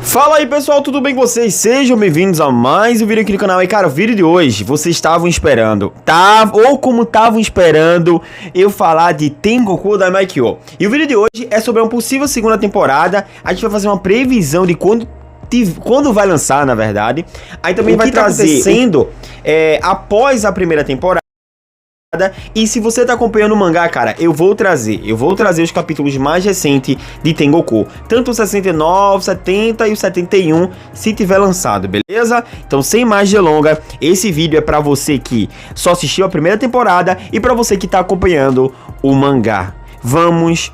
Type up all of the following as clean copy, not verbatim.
Fala aí pessoal, tudo bem com vocês? Sejam bem-vindos a mais um vídeo aqui no canal. E cara, o vídeo de hoje, vocês estavam esperando, ou como estavam esperando eu falar de Tengoku Daimai-Kyo. E o vídeo de hoje é sobre uma possível segunda temporada. A gente vai fazer uma previsão de quando vai lançar, na verdade. Aí também vai trazer após a primeira temporada. E se você tá acompanhando o mangá, cara, eu vou trazer os capítulos mais recentes de Tengoku, tanto o 69, 70 e o 71, se tiver lançado, beleza? Então, sem mais delongas, esse vídeo é pra você que só assistiu a primeira temporada e pra você que tá acompanhando o mangá. Vamos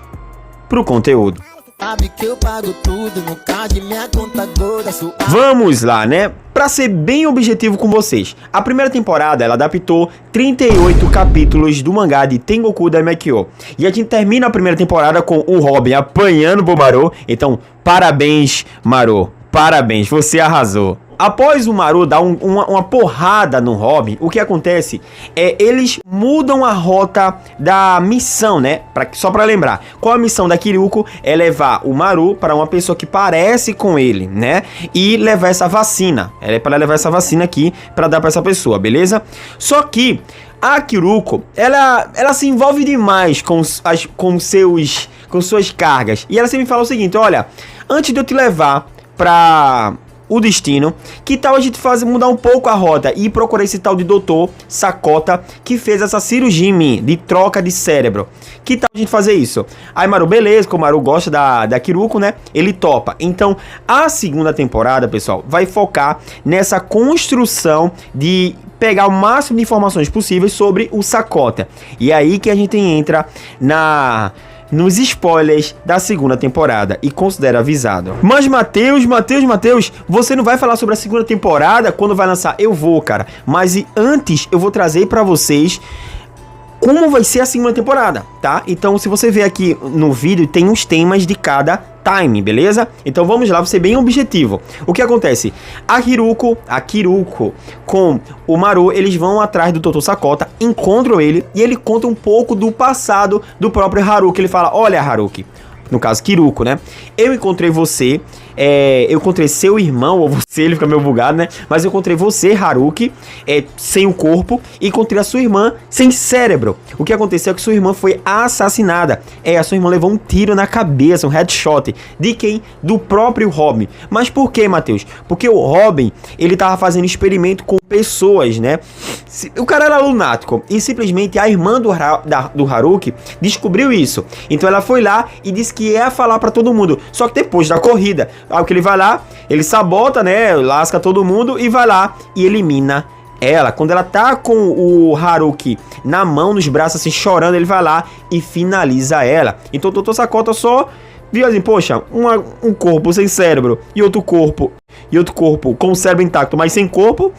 pro conteúdo. Sabe que eu pago tudo no card, minha conta gorda, Vamos lá, né? Pra ser bem objetivo com vocês, a primeira temporada ela adaptou 38 capítulos do mangá de Tengoku Daimai-Kyo. E a gente termina a primeira temporada com o Robin apanhando pro Marou. Então, parabéns, Marou. Parabéns, você arrasou. Após o Marou dar uma porrada no Robin, o que acontece é eles mudam a rota da missão, né? Só pra lembrar, qual a missão da Kiryuko é levar o Marou para uma pessoa que parece com ele, né? E levar essa vacina. Ela é para levar essa vacina aqui para dar para essa pessoa, beleza? Só que a Kiryuko, ela se envolve demais com suas cargas. E ela sempre fala o seguinte: olha, antes de eu te levar para o destino, que tal a gente mudar um pouco a rota e procurar esse tal de Dr. Sakota, que fez essa cirurgia em mim, de troca de cérebro. Que tal a gente fazer isso? Aí Maru, beleza, como o Maru gosta da Kiryuko, né? Ele topa. Então, a segunda temporada, pessoal, vai focar nessa construção de pegar o máximo de informações possíveis sobre o Sakota. E é aí que a gente entra nos spoilers da segunda temporada e considera avisado. Mas Matheus, você não vai falar sobre a segunda temporada quando vai lançar? Eu vou, cara. Mas antes eu vou trazer pra vocês como vai ser a segunda temporada, tá? Então, se você ver aqui no vídeo, tem os temas de cada time, beleza? Então vamos lá, vou ser bem objetivo. O que acontece? A Kiryuko com o Marou, eles vão atrás do Dr. Sakota, encontram ele e ele conta um pouco do passado do próprio Haruki. Ele fala: olha, Haruki, no caso Kiryuko, né? Eu encontrei você, eu encontrei seu irmão, ou você, ele fica meio bugado, né? Mas eu encontrei você, Haruki, sem o corpo, e encontrei a sua irmã sem cérebro. O que aconteceu é que sua irmã foi assassinada. A sua irmã levou um tiro na cabeça, um headshot. De quem? Do próprio Robin. Mas por que, Matheus? Porque o Robin, ele tava fazendo experimento com pessoas, né? O cara era lunático, e simplesmente a irmã do Haruki descobriu isso. Então ela foi lá e disse que ia falar pra todo mundo. Só que depois da corrida, aí que ele vai lá, ele sabota, né, lasca todo mundo e vai lá e elimina ela. Quando ela tá com o Haruki na mão, nos braços, assim, chorando, ele vai lá e finaliza ela. Então o Dr. Sakota só viu assim: poxa, um corpo sem cérebro e outro corpo com o cérebro intacto, mas sem corpo.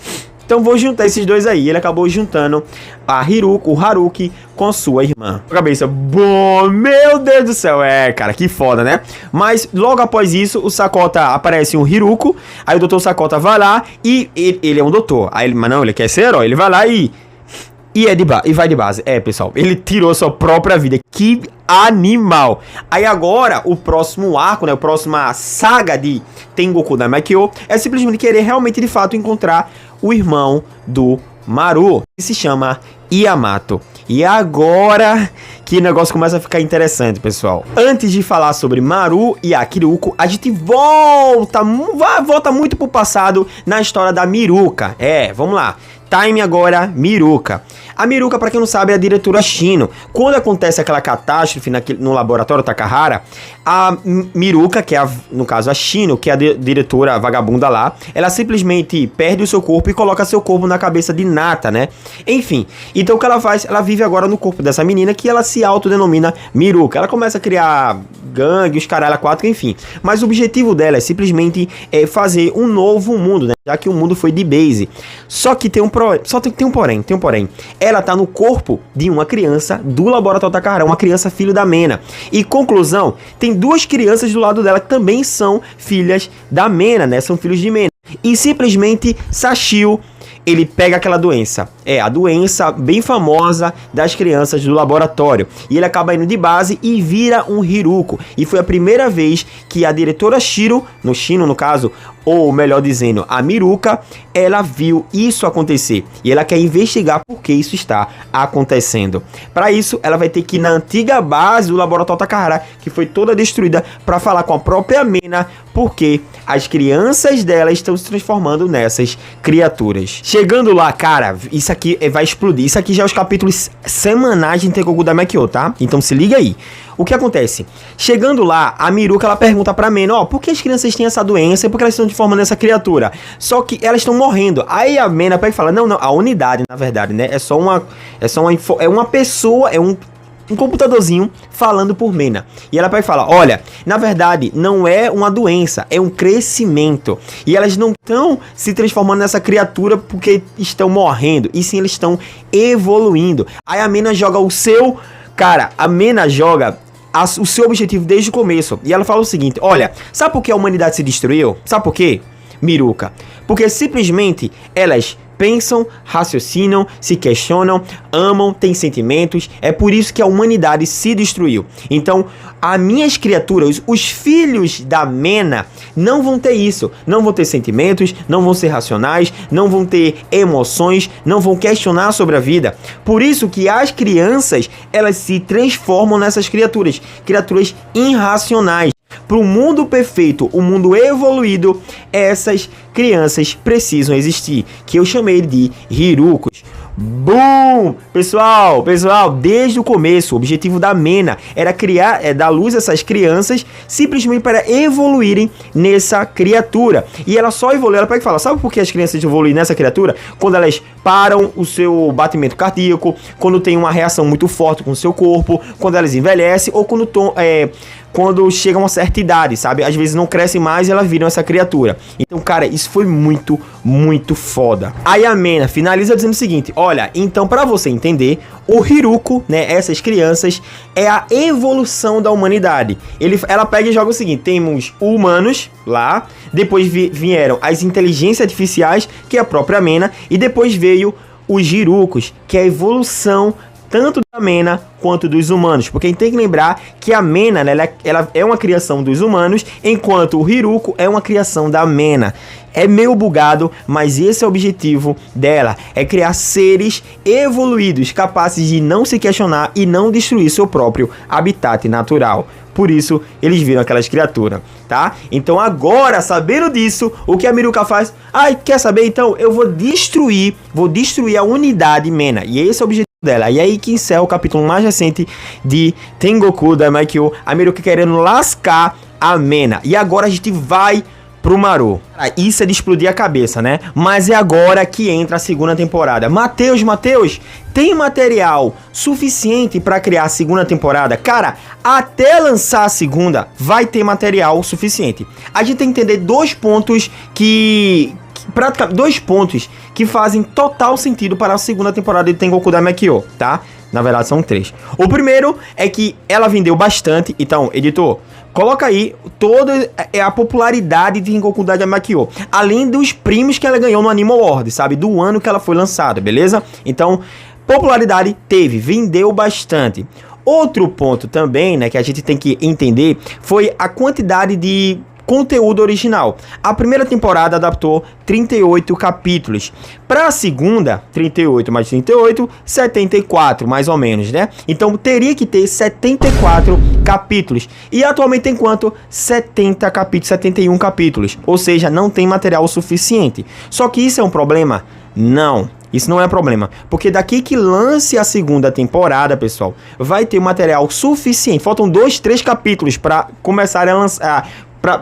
Então vou juntar esses dois aí. Ele acabou juntando o Haruki com sua irmã. Cabeça, bom, meu Deus do céu. Cara, que foda, né? Mas logo após isso, o Sakota aparece um Hiruko. Aí o Dr. Sakota vai lá e ele é um doutor. Aí ele, mas não, ele quer ser herói. Ele vai lá e vai de base. Pessoal, ele tirou sua própria vida. Que animal. Aí agora, o próximo arco, né? A próxima saga de Tengoku Daimai-Kyo é simplesmente querer realmente, de fato, encontrar o irmão do Marou, que se chama Yamato. E agora que o negócio começa a ficar interessante, pessoal. Antes de falar sobre Marou e a Kiryuko, a gente volta muito pro passado na história da Miruka. Vamos lá. Time agora, Miruka. A Miruka, pra quem não sabe, é a diretora Shino. Quando acontece aquela catástrofe no laboratório Takahara, a Miruka, que é no caso a Shino, que é a diretora vagabunda lá, ela simplesmente perde o seu corpo e coloca seu corpo na cabeça de Nata, né? Enfim, então o que ela faz? Ela vive agora no corpo dessa menina que ela se autodenomina Miruka. Ela começa a criar gangue, os caralho quatro, enfim. Mas o objetivo dela é simplesmente fazer um novo mundo, né? Já que o mundo foi de base. Só que tem um porém. Ela tá no corpo de uma criança do laboratório Takahara, uma criança filho da Mena. E conclusão, tem duas crianças do lado dela que também são filhas da Mena, né? São filhos de Mena. E simplesmente Sashio ele pega aquela doença. É a doença bem famosa das crianças do laboratório. E ele acaba indo de base e vira um Hiruko. E foi a primeira vez que a diretora Shino no caso, ou melhor dizendo, a Miruka, ela viu isso acontecer. E ela quer investigar por que isso está acontecendo. Para isso, ela vai ter que ir na antiga base do laboratório Takahara, que foi toda destruída, para falar com a própria Mena, porque as crianças dela estão se transformando nessas criaturas. Chegando lá, cara, isso aqui vai explodir. Isso aqui já é os capítulos semanais de Tengoku Daimekyo, tá? Então se liga aí. O que acontece? Chegando lá, a Miruka, ela pergunta pra Mena, por que as crianças têm essa doença e por que elas estão transformando nessa criatura? Só que elas estão morrendo. Aí a Mena pega e fala, não, a unidade, na verdade, né? É uma pessoa, é um computadorzinho falando por Mena. E ela pega e fala, olha, na verdade, não é uma doença, é um crescimento. E elas não estão se transformando nessa criatura porque estão morrendo, e sim eles estão evoluindo. Aí a Mena joga o seu... Cara, a Mena joga o seu objetivo desde o começo. E ela fala o seguinte, olha, sabe por que a humanidade se destruiu? Sabe por quê, Miruka? Porque simplesmente elas pensam, raciocinam, se questionam, amam, têm sentimentos. É por isso que a humanidade se destruiu. Então, as minhas criaturas, os filhos da Mena, não vão ter isso. Não vão ter sentimentos, não vão ser racionais, não vão ter emoções, não vão questionar sobre a vida. Por isso que as crianças, elas se transformam nessas criaturas. Criaturas irracionais. Para o mundo perfeito, o mundo evoluído, essas crianças precisam existir, que eu chamei de Hirukos. Boom! Pessoal, desde o começo, o objetivo da Mena era dar luz a essas crianças, simplesmente para evoluírem nessa criatura. E ela só evolui, ela pega e fala, sabe por que as crianças evoluem nessa criatura? Quando elas param o seu batimento cardíaco, quando tem uma reação muito forte com o seu corpo, quando elas envelhecem, ou quando chegam a uma certa idade, sabe? Às vezes não crescem mais e elas viram essa criatura. Então, cara, isso foi muito, muito foda. Aí a Mena finaliza dizendo o seguinte, olha, então pra você entender, o Hiruko, né, essas crianças, é a evolução da humanidade. Ela pega e joga o seguinte, temos humanos lá, depois vieram as inteligências artificiais, que é a própria Mena, e depois veio os Hirukos, que é a evolução tanto da Mena quanto dos humanos, porque a gente tem que lembrar que a Mena, né, ela é uma criação dos humanos, enquanto o Hiruko é uma criação da Mena. É meio bugado, mas esse é o objetivo dela, é criar seres evoluídos, capazes de não se questionar e não destruir seu próprio habitat natural. Por isso, eles viram aquelas criaturas, tá? Então agora, sabendo disso, o que a Miruka faz? Quer saber? Então, eu vou destruir a unidade Mena. E esse é o objetivo dela. E aí que encerra o capítulo mais recente de Tengoku Daimekyo, a Miruka querendo lascar a Mena. E agora a gente vai pro Maru. Isso é de explodir a cabeça, né? Mas é agora que entra a segunda temporada. Matheus, tem material suficiente pra criar a segunda temporada? Cara, até lançar a segunda, vai ter material suficiente. A gente tem que entender dois pontos que fazem total sentido para a segunda temporada de Tengoku Daimekyo, tá? Na verdade são 3. O primeiro é que ela vendeu bastante. Então, editor, coloca aí toda a popularidade de Tengoku Daimekyo, além dos prêmios que ela ganhou no Anime Award, sabe? Do ano que ela foi lançada, beleza? Então, popularidade teve, vendeu bastante. Outro ponto também, né, que a gente tem que entender, foi a quantidade de conteúdo original. A primeira temporada adaptou 38 capítulos. Para a segunda, 38 mais 38, 74, mais ou menos, né? Então teria que ter 74 capítulos. E atualmente tem quanto? 70 capítulos, 71 capítulos. Ou seja, não tem material suficiente. Só que isso é um problema? Não. Isso não é problema, porque daqui que lance a segunda temporada, pessoal, vai ter material suficiente. Faltam 2, 3 capítulos para começarem a lançar,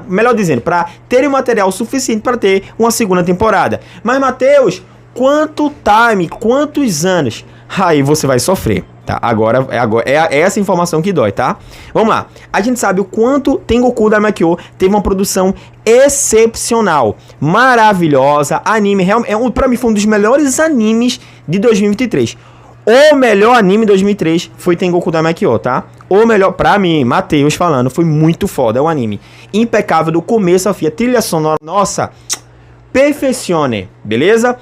melhor dizendo, para terem material suficiente para ter uma segunda temporada. Mas, Matheus, quanto time, quantos anos? Aí você vai sofrer, tá? Agora é essa informação que dói, tá? Vamos lá. A gente sabe o quanto Tengoku Daimekyo teve uma produção excepcional, maravilhosa, anime, pra mim foi um dos melhores animes de 2023. O melhor anime de 2003 foi Tengoku Daimekyo, tá? O melhor, pra mim, Matheus falando, foi muito foda, é um anime impecável do começo ao fim, a trilha sonora, nossa, perfecione, beleza?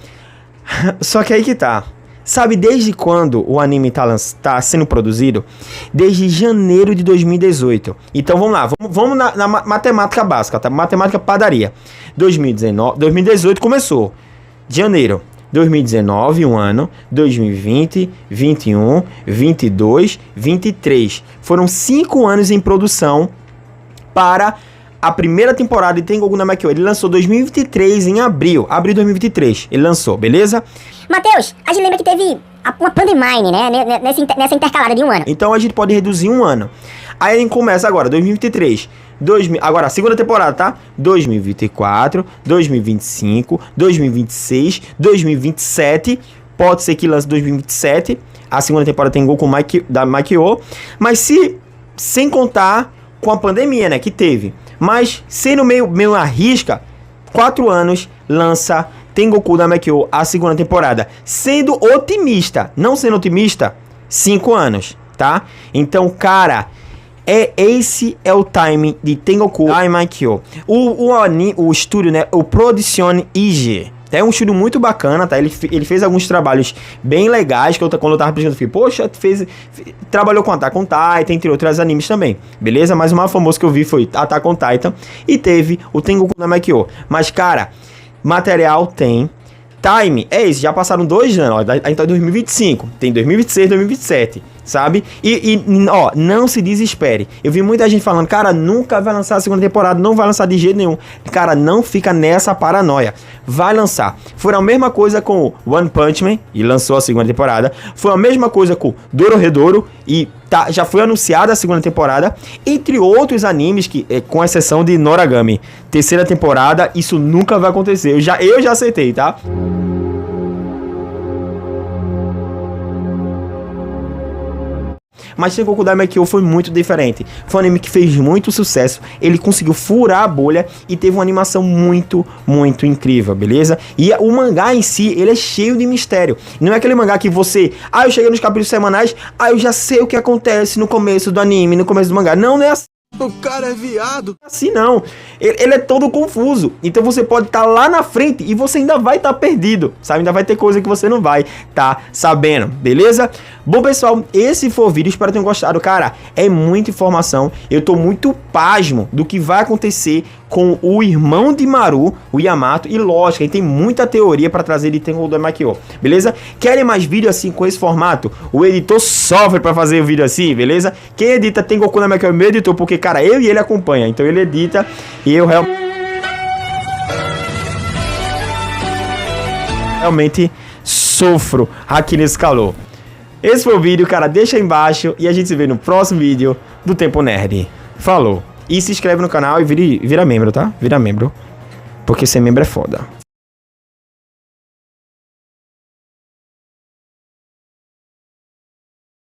Só que aí que tá. Sabe desde quando o anime tá sendo produzido? Desde janeiro de 2018. Então vamos lá, vamos na matemática básica, tá? Matemática padaria. 2018 começou. Janeiro. 2019, um ano. 2020, 21, 22, 23. Foram 5 anos em produção para a primeira temporada de Tengoku no Makio. Ele lançou 2023 em abril de 2023. Ele lançou, beleza? Matheus, a gente lembra que teve uma pandemia, né? Nessa intercalada de um ano. Então a gente pode reduzir um ano. Aí a gente começa agora, 2023. Agora, a segunda temporada, tá? 2024, 2025, 2026, 2027. Pode ser que lance 2027. A segunda temporada tem Goku da Makio. Mas sem contar com a pandemia, né? Que teve. Mas, sendo meio arrisca, 4 anos lança Tengoku da Makio a segunda temporada. Sendo otimista, não sendo otimista, 5 anos, tá? Então, cara, esse é o time de Tengoku da Makio. O estúdio, né? O Production IG. É um estúdio muito bacana, tá? Ele fez alguns trabalhos bem legais, que quando eu tava pesquisando, eu fiquei, poxa, trabalhou com Attack on Titan, entre outros animes também, beleza? Mas o mais famoso que eu vi foi Attack on Titan, e teve o Tengoku no Makio. Mas, cara, material tem, time é esse, já passaram 2 anos, ó, então 2025, tem 2026, 2027, sabe? Ó, não se desespere. Eu vi muita gente falando, cara, nunca vai lançar a segunda temporada, não vai lançar de jeito nenhum. Cara, não fica nessa paranoia. Vai lançar. Foi a mesma coisa com One Punch Man, e lançou a segunda temporada. Foi a mesma coisa com Dorohedoro, e já foi anunciada a segunda temporada. Entre outros animes, com exceção de Noragami. Terceira temporada, isso nunca vai acontecer. Eu já aceitei, tá? Mas Tengoku da Makio foi muito diferente. Foi um anime que fez muito sucesso. Ele conseguiu furar a bolha e teve uma animação muito, muito incrível, beleza? E o mangá em si, ele é cheio de mistério. Não é aquele mangá que você... eu cheguei nos capítulos semanais, eu já sei o que acontece no começo do anime, no começo do mangá. Não é assim. O cara é viado. Assim não, ele é todo confuso. Então você pode estar lá na frente e você ainda vai estar perdido, sabe? Ainda vai ter coisa que você não vai estar sabendo, beleza? Bom, pessoal, esse foi o vídeo, espero que tenham gostado. Cara, é muita informação. Eu tô muito pasmo do que vai acontecer com o irmão de Maru, o Yamato. E lógico, tem muita teoria para trazer de Tengoku da Makio, beleza? Querem mais vídeo assim com esse formato? O editor sofre para fazer o vídeo assim, beleza? Quem edita Tengoku da Makio é o meu editor, porque, cara, eu e ele acompanha. Então ele edita e eu realmente sofro aqui nesse calor. Esse foi o vídeo, cara. Deixa aí embaixo e a gente se vê no próximo vídeo do Tempo Nerd. Falou! E se inscreve no canal e vira membro, tá? Vira membro. Porque ser membro é foda.